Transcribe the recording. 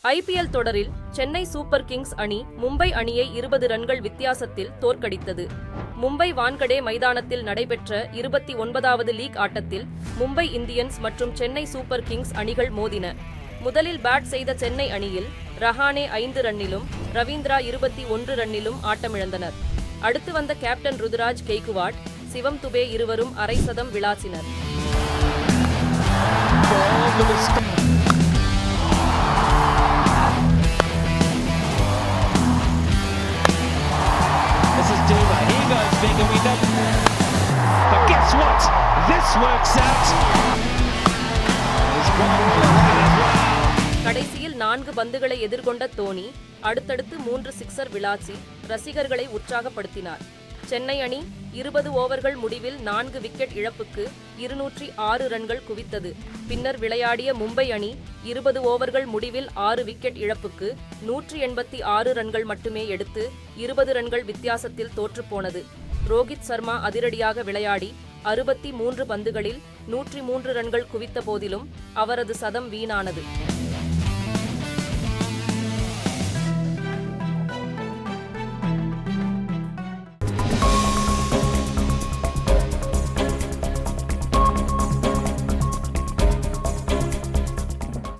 IPL தொடரில் Chennai super Kings அணி மும்பை அணியை 20 ரன்கள் வித்தியாசத்தில் தோற்கடித்தது. மும்பை வான்கடே மைதானத்தில் நடைபெற்ற 29வது லீக் ஆட்டத்தில் மும்பை இந்தியன்ஸ் மற்றும் சென்னை சூப்பர் கிங்ஸ் அணிகள் மோதின. முதலில் பேட் செய்த சென்னை அணியில் ரஹானே 5 ரன்னிலும் ரவீந்திரா 21 ரன்னிலும் ஆட்டமிழந்தனர். அடுத்து வந்த கேப்டன் ருதுராஜ் கெய்குவாட், சிவம் துபே இருவரும் அரை சதம் விளாசினர். But guess what? This works out. கடைசியில் 4 பந்துகளை எதிர்கொண்ட தோனி அடுத்தடுத்து 3 சிக்சர் விளாசி ரசிகர்களை உற்சாகப்படுத்தினார். சென்னை அணி 20 ஓவர்கள் முடிவில் 4 விக்கெட் இழப்புக்கு 206 ரன்கள் குவித்தது. பின்னர் விளையாடிய மும்பை அணி 20 ஓவர்கள் முடிவில் 6 விக்கெட் இழப்புக்கு 186 ரன்கள் மட்டுமே எடுத்து 20 ரன்கள் வித்தியாசத்தில் தோற்றுப்போனது. ரோஹித் சர்மா அதிரடியாக விளையாடி 63 பந்துகளில் 103 ரன்கள் குவித்த போதிலும் அவரது சதம் வீணானது.